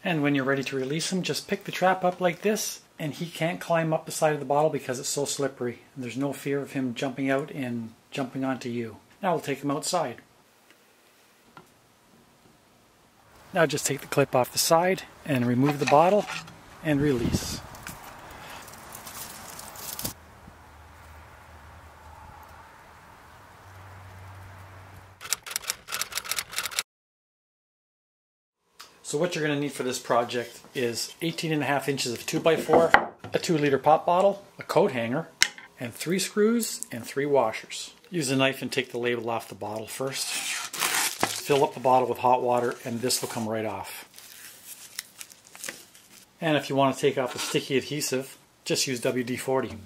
And when you're ready to release him, just pick the trap up like this, and he can't climb up the side of the bottle because it's so slippery. And there's no fear of him jumping out and jumping onto you. Now we'll take him outside. Now just take the clip off the side and remove the bottle and release. So what you're going to need for this project is 18.5 inches of 2x4, a 2-liter pop bottle, a coat hanger, and 3 screws and 3 washers. Use a knife and take the label off the bottle first. Fill up the bottle with hot water and this will come right off. And if you want to take off the sticky adhesive, just use WD-40.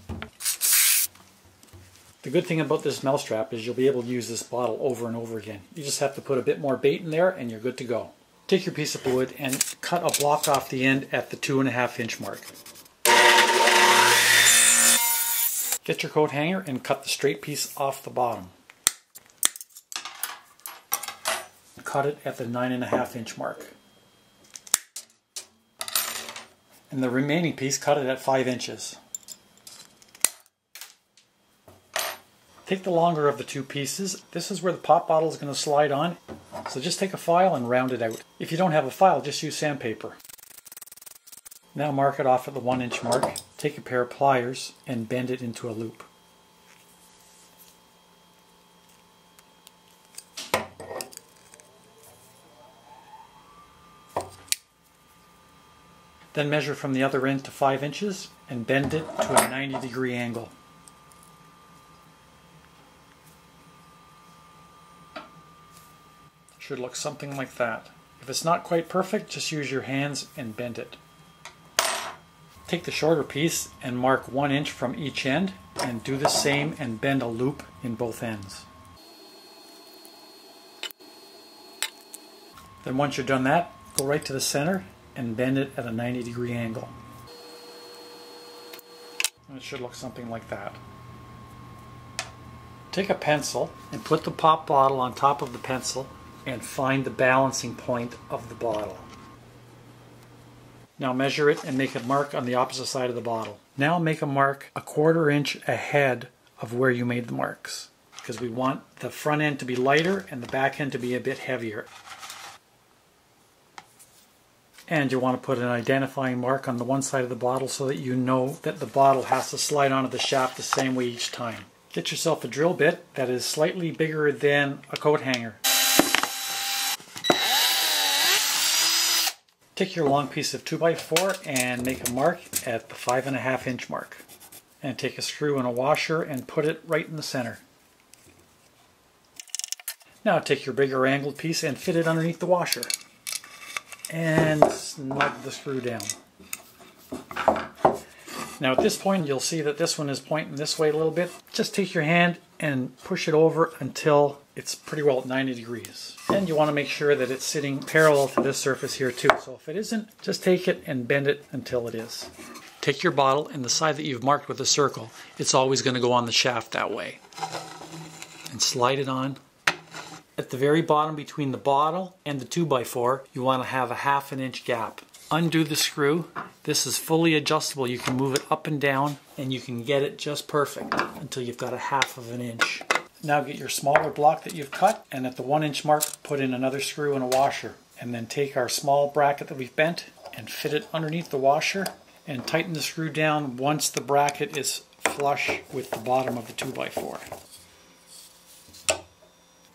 The good thing about this Mousetrap is you'll be able to use this bottle over and over again. You just have to put a bit more bait in there and you're good to go. Take your piece of wood and cut a block off the end at the 2.5 inch mark. Get your coat hanger and cut the straight piece off the bottom. Cut it at the 9.5 inch mark. And the remaining piece, cut it at 5 inches. Take the longer of the 2 pieces. This is where the pop bottle is going to slide on. So just take a file and round it out. If you don't have a file, just use sandpaper. Now mark it off at the 1 inch mark. Take a pair of pliers and bend it into a loop. Then measure from the other end to 5 inches and bend it to a 90-degree angle. Should look something like that. If it's not quite perfect, just use your hands and bend it. Take the shorter piece and mark 1 inch from each end and do the same and bend a loop in both ends. Then once you're done that, go right to the center and bend it at a 90-degree angle. And it should look something like that. Take a pencil and put the pop bottle on top of the pencil and find the balancing point of the bottle. Now measure it and make a mark on the opposite side of the bottle. Now make a mark a 1/4 inch ahead of where you made the marks, because we want the front end to be lighter and the back end to be a bit heavier. And you want to put an identifying mark on the one side of the bottle so that you know that the bottle has to slide onto the shaft the same way each time. Get yourself a drill bit that is slightly bigger than a coat hanger. Take your long piece of 2x4 and make a mark at the 5.5 inch mark. And take a screw and a washer and put it right in the center. Now take your bigger angled piece and fit it underneath the washer. And snug the screw down. Now at this point you'll see that this one is pointing this way a little bit. Just take your hand and push it over until it's pretty well at 90 degrees. And you want to make sure that it's sitting parallel to this surface here too. So if it isn't, just take it and bend it until it is. Take your bottle and the side that you've marked with a circle, it's always going to go on the shaft that way. And slide it on. At the very bottom between the bottle and the 2x4, you want to have a 1/2 inch gap. Undo the screw. This is fully adjustable. You can move it up and down and you can get it just perfect until you've got a 1/2 inch. Now get your smaller block that you've cut and at the 1 inch mark put in another screw and a washer. And then take our small bracket that we've bent and fit it underneath the washer and tighten the screw down once the bracket is flush with the bottom of the 2x4.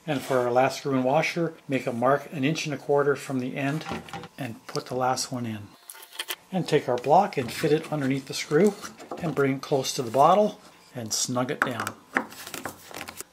And for our last screw and washer, make a mark 1.25 inches from the end and put the last one in. And take our block and fit it underneath the screw and bring it close to the bottle and snug it down.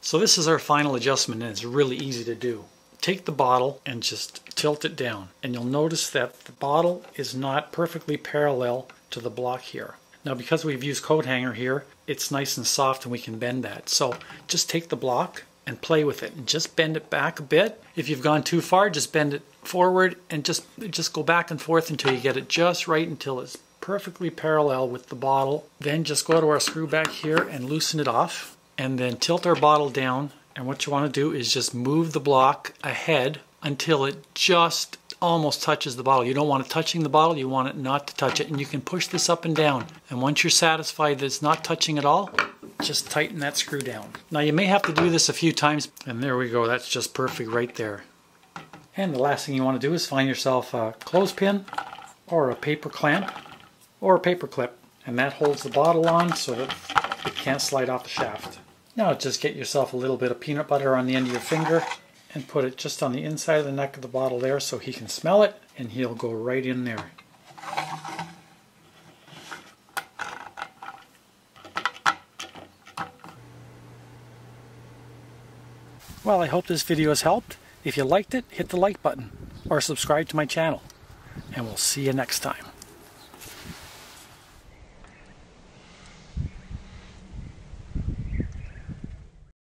So this is our final adjustment and it's really easy to do. Take the bottle and just tilt it down and you'll notice that the bottle is not perfectly parallel to the block here. Now because we've used coat hanger here, it's nice and soft and we can bend that. So just take the block and play with it and just bend it back a bit. If you've gone too far, just bend it forward and just go back and forth until you get it just right, until it's perfectly parallel with the bottle. Then just go to our screw back here and loosen it off and then tilt our bottle down, and what you want to do is just move the block ahead until it just almost touches the bottle. You don't want it touching the bottle, you want it not to touch it. And you can push this up and down. And once you're satisfied that it's not touching at all, just tighten that screw down. Now you may have to do this a few times, and there we go, that's just perfect right there. And the last thing you want to do is find yourself a clothespin or a paper clamp or a paper clip, and that holds the bottle on so that it can't slide off the shaft. Now just get yourself a little bit of peanut butter on the end of your finger and put it just on the inside of the neck of the bottle there so he can smell it, and he'll go right in there. Well, I hope this video has helped. If you liked it, hit the like button or subscribe to my channel. And we'll see you next time.